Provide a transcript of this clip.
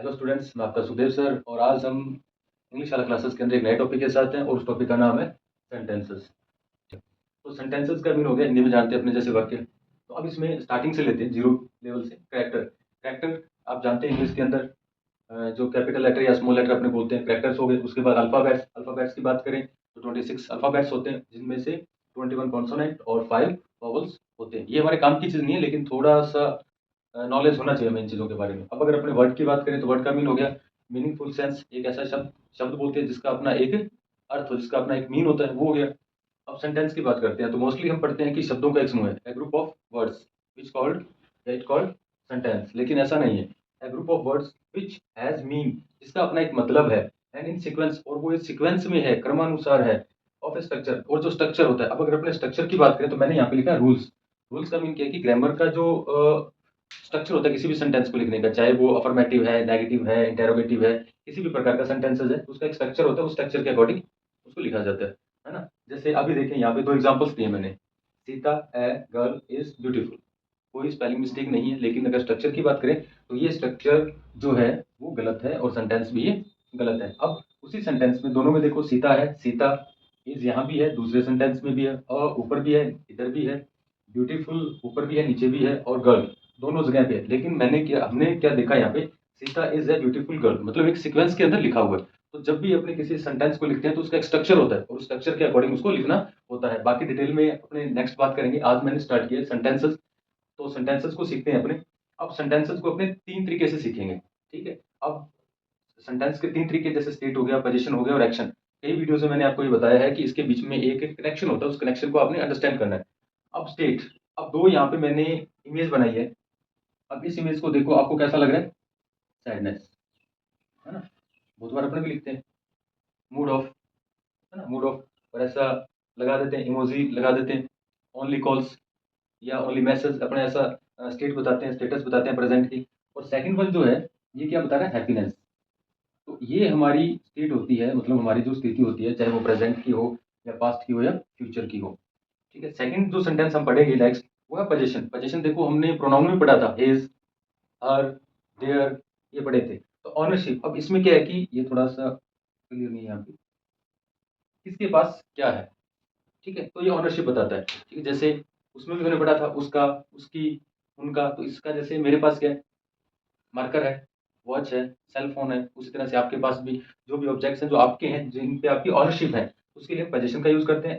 Hello students, मैं आपका Sudev sir और आज हम इंग्लिश वाला क्लासेस के अंदर एक नए टॉपिक के साथ हैं और उस टॉपिक का नाम है सेंटेंसेस। तो सेंटेंसेस का मीन हो गया, हिंदी में जानते हैं अपने जैसे वाक्य। तो अब इसमें स्टार्टिंग से लेते हैं, जीरो लेवल से। कैरेक्टर कैरेक्टर आप जानते हैं इंग्लिश के अंदर जो कैपिटल लेटर या स्मॉल लेटर अपने बोलते हैं कैरेक्टर्स हो गए। उसके बाद अल्फाबेट्स अल्फाबेट्स की बात करें तो 26 अल्फाबेट्स होते हैं, जिनमें से 21 कॉन्सोनेंट और 5 वॉवल्स होते हैं। ये हमारे काम की चीज़ नहीं है, लेकिन थोड़ा सा नॉलेज होना चाहिए हमें इन चीज़ों के बारे में। अब अगर अपने वर्ड की बात करें तो वर्ड का मीन हो गया मीनिंगफुल सेंस। एक ऐसा शब्द शब्द बोलते हैं जिसका अपना एक अर्थ हो, जिसका अपना एक मीन होता है, वो हो गया। अब सेंटेंस की बात करते हैं तो मोस्टली हम पढ़ते हैं कि शब्दों का एक समूह है, a group of words which called या इट कॉल्ड सेंटेंस। लेकिन ऐसा नहीं है। A group of words which has mean, जिसका अपना एक मतलब है, एंड इन सीक्वेंस, और वो इस सीक्वेंस में है, क्रमानुसार है, ऑफ ए स्ट्रक्चर, और जो स्ट्रक्चर होता है। अब अगर अपने स्ट्रक्चर की बात करें तो मैंने यहाँ पे लिखा है रूल्स। रूल्स का मीन क्या है कि ग्रामर का जो स्ट्रक्चर होता है किसी भी सेंटेंस को लिखने का, चाहे वो अफर्मेटिव है, नेगेटिव है, इंटेरोगेटिव है, किसी भी प्रकार का सेंटेंसेस है, उसका एक स्ट्रक्चर होता है, उस स्ट्रक्चर के अकॉर्डिंग उसको लिखा जाता है ना। जैसे अभी देखें, यहाँ पे दो एग्जांपल्स दिए मैंने। Sita a girl is beautiful, कोई स्पेलिंग मिस्टेक नहीं है। लेकिन अगर स्ट्रक्चर की बात करें तो ये स्ट्रक्चर जो है वो गलत है और सेंटेंस भी ये गलत है। अब उसी सेंटेंस में दोनों में देखो, सीता है, सीता इज यहाँ भी है, दूसरे सेंटेंस में भी है, और ऊपर भी है, इधर भी है। ब्यूटीफुल ऊपर भी है, नीचे भी है, और गर्ल दोनों जगह पे है। लेकिन हमने क्या देखा यहाँ पे, Sita is a beautiful girl, मतलब एक सीक्वेंस के अंदर लिखा हुआ है। तो जब भी अपने किसी सेंटेंस को लिखते हैं तो उसका एक स्ट्रक्चर होता है और उस स्ट्रक्चर के अकॉर्डिंग उसको लिखना होता है। बाकी डिटेल में अपने नेक्स्ट बात करेंगे। आज मैंने स्टार्ट किया सेंटेंसेस, तो सेंटेंसेस को सीखते हैं अपने। अब सेंटेंसेस को अपने तीन तरीके से सीखेंगे, ठीक है। अब सेंटेंस के तीन तरीके, जैसे स्टेट हो गया, पोजीशन हो गया और एक्शन। कई वीडियो से मैंने आपको ये बताया है कि इसके बीच में एक एक कनेक्शन होता है, उस कनेक्शन को आपने अंडरस्टैंड करना है। अब स्टेट, अब दो यहाँ पे मैंने इमेज बनाई है। अब इस इमेज को देखो, आपको कैसा लग रहा है? सैडनेस, है ना। बहुत बार अपने भी लिखते हैं मूड ऑफ, है ना, मूड ऑफ, और ऐसा लगा देते हैं, इमोजी लगा देते हैं, ओनली कॉल्स या ओनली मैसेज, अपने ऐसा स्टेट बताते हैं, स्टेटस बताते हैं प्रेजेंट की। और सेकंड वन जो है, ये क्या बता रहा है? हैप्पीनेस। तो ये हमारी स्टेट होती है, मतलब हमारी जो स्थिति होती है, चाहे वो प्रेजेंट की हो या पास्ट की हो या फ्यूचर की हो, ठीक है। सेकंड जो सेंटेंस हम पढ़ेंगे नेक्स्ट, वो है पोजीशन। पोजीशन देखो, हमने प्रोनाउन में पढ़ा था, हिज, हर, देयर, ये पढ़े थे। तो ऑनरशिप, अब इसमें क्या है कि ये थोड़ा सा क्लियर नहीं है यहाँ पे, किसके पास क्या है, ठीक है। तो ये ऑनरशिप बताता है, ठीक है। जैसे उसमें भी मैंने पढ़ा था उसका, उसकी, उनका। तो इसका जैसे मेरे पास क्या है? मार्कर है, वॉच है, सेल फोन है। उसी तरह से आपके पास भी जो भी ऑब्जेक्ट्स हैं जो आपके हैं, जिन पे आपकी ऑनरशिप है, उसके लिए पोजीशन का यूज करते हैं।